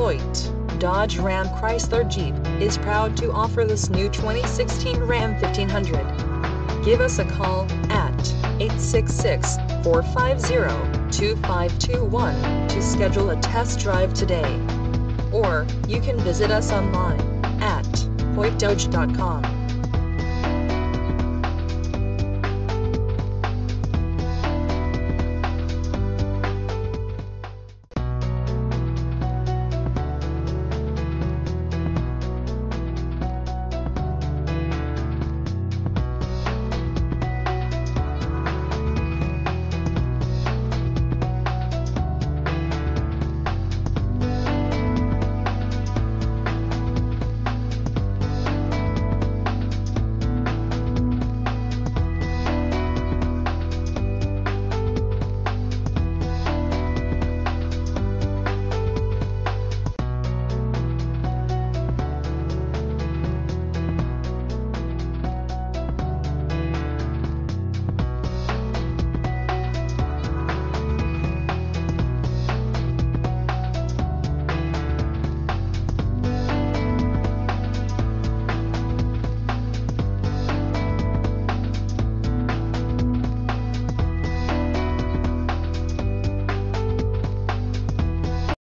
Hoyte, Dodge Ram Chrysler Jeep, is proud to offer this new 2016 Ram 1500. Give us a call at 866-450-2521 to schedule a test drive today. Or, you can visit us online at hoytedodge.com.